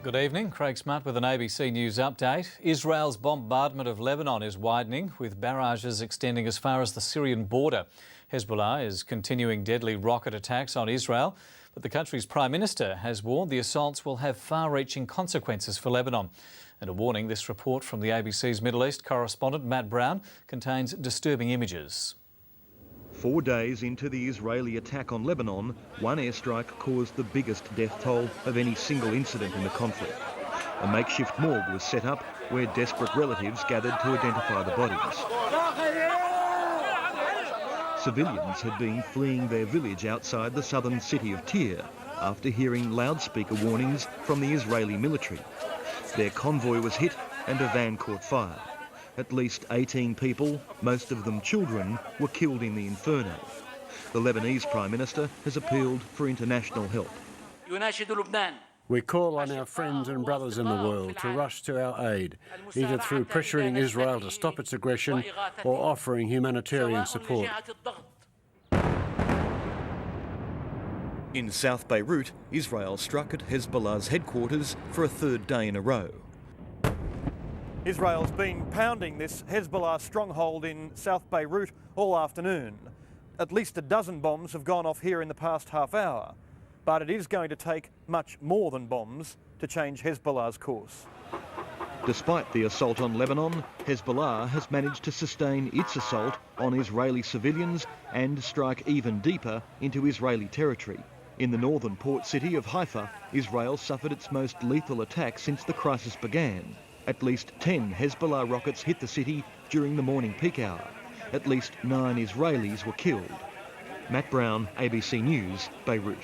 Good evening. Craig Smart with an ABC News update. Israel's bombardment of Lebanon is widening, with barrages extending as far as the Syrian border. Hezbollah is continuing deadly rocket attacks on Israel, but the country's Prime Minister has warned the assaults will have far-reaching consequences for Lebanon. And a warning, this report from the ABC's Middle East correspondent Matt Brown contains disturbing images. 4 days into the Israeli attack on Lebanon, one airstrike caused the biggest death toll of any single incident in the conflict. A makeshift morgue was set up where desperate relatives gathered to identify the bodies. Civilians had been fleeing their village outside the southern city of Tyre after hearing loudspeaker warnings from the Israeli military. Their convoy was hit and a van caught fire. At least 18 people, most of them children, were killed in the inferno. The Lebanese Prime Minister has appealed for international help. We call on our friends and brothers in the world to rush to our aid, either through pressuring Israel to stop its aggression or offering humanitarian support. In South Beirut, Israel struck at Hezbollah's headquarters for a third day in a row. Israel's been pounding this Hezbollah stronghold in South Beirut all afternoon. At least a dozen bombs have gone off here in the past half hour, but it is going to take much more than bombs to change Hezbollah's course. Despite the assault on Lebanon, Hezbollah has managed to sustain its assault on Israeli civilians and strike even deeper into Israeli territory. In the northern port city of Haifa, Israel suffered its most lethal attack since the crisis began. At least 10 Hezbollah rockets hit the city during the morning peak hour. At least 9 Israelis were killed. Matt Brown, ABC News, Beirut.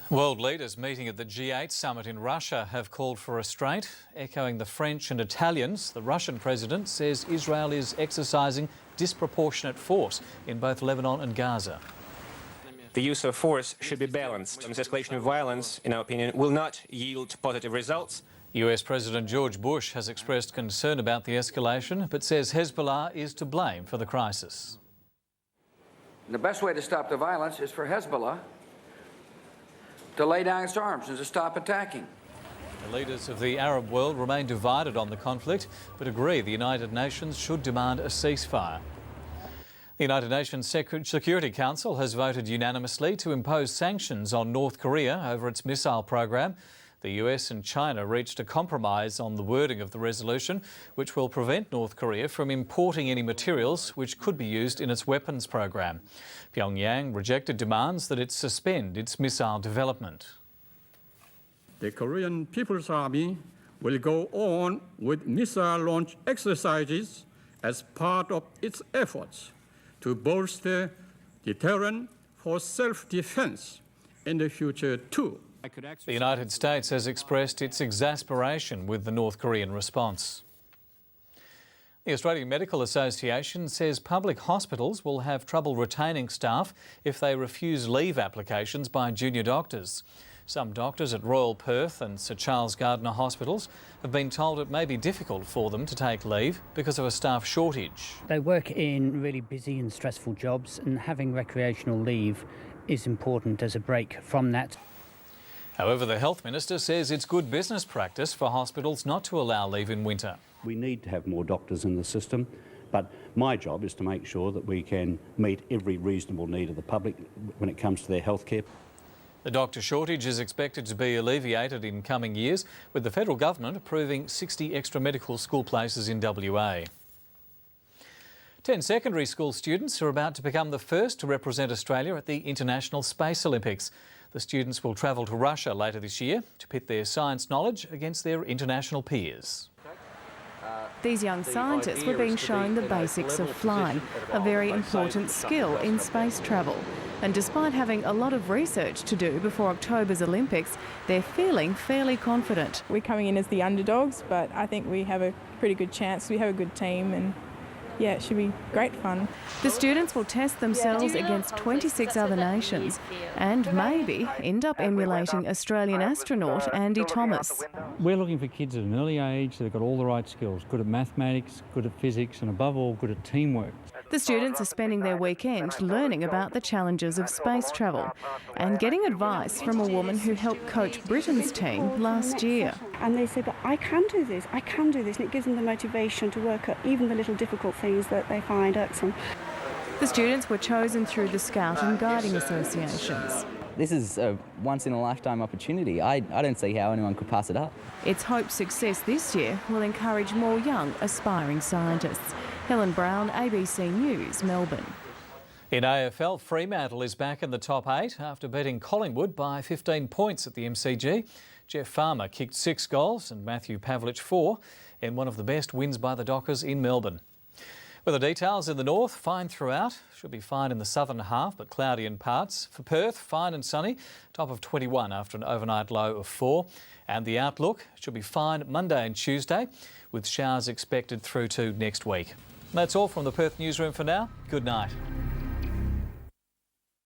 World leaders meeting at the G8 summit in Russia have called for restraint. Echoing the French and Italians, the Russian president says Israel is exercising disproportionate force in both Lebanon and Gaza. The use of force should be balanced. This escalation of violence, in our opinion, will not yield positive results. US President George Bush has expressed concern about the escalation, but says Hezbollah is to blame for the crisis. The best way to stop the violence is for Hezbollah to lay down its arms and to stop attacking. The leaders of the Arab world remain divided on the conflict, but agree the United Nations should demand a ceasefire. The United Nations Security Council has voted unanimously to impose sanctions on North Korea over its missile program. The US and China reached a compromise on the wording of the resolution, which will prevent North Korea from importing any materials which could be used in its weapons program. Pyongyang rejected demands that it suspend its missile development. The Korean People's Army will go on with missile launch exercises as part of its efforts to bolster deterrent for self-defense in the future too. The United States has expressed its exasperation with the North Korean response. The Australian Medical Association says public hospitals will have trouble retaining staff if they refuse leave applications by junior doctors. Some doctors at Royal Perth and Sir Charles Gardner hospitals have been told it may be difficult for them to take leave because of a staff shortage. They work in really busy and stressful jobs, and having recreational leave is important as a break from that. However, the Health Minister says it's good business practice for hospitals not to allow leave in winter. We need to have more doctors in the system, but my job is to make sure that we can meet every reasonable need of the public when it comes to their health care. The doctor shortage is expected to be alleviated in coming years, with the federal government approving 60 extra medical school places in WA. 10 secondary school students are about to become the first to represent Australia at the International Space Olympics. The students will travel to Russia later this year to pit their science knowledge against their international peers. These young scientists were being shown the basics of flying, a very important skill in space travel. And despite having a lot of research to do before October's Olympics, they're feeling fairly confident. We're coming in as the underdogs, but I think we have a pretty good chance. We have a good team, and yeah, it should be great fun. The students will test themselves against 26 other nations and maybe end up emulating Australian astronaut Andy Thomas. We're looking for kids at an early age that have got all the right skills, good at mathematics, good at physics, and above all, good at teamwork. The students are spending their weekend learning about the challenges of space travel and getting advice from a woman who helped coach Britain's team last year. And they say, but I can do this, and it gives them the motivation to work at even the little difficult things that they find irksome. The students were chosen through the Scout and Guiding Associations. This is a once-in-a-lifetime opportunity. I don't see how anyone could pass it up. It's hoped success this year will encourage more young, aspiring scientists. Helen Brown, ABC News, Melbourne. In AFL, Fremantle is back in the top 8 after beating Collingwood by 15 points at the MCG. Jeff Farmer kicked 6 goals and Matthew Pavlich 4 in one of the best wins by the Dockers in Melbourne. With the details in the north, fine throughout. Should be fine in the southern half, but cloudy in parts. For Perth, fine and sunny, top of 21 after an overnight low of 4. And the outlook should be fine Monday and Tuesday, with showers expected through to next week. That's all from the Perth newsroom for now. Good night.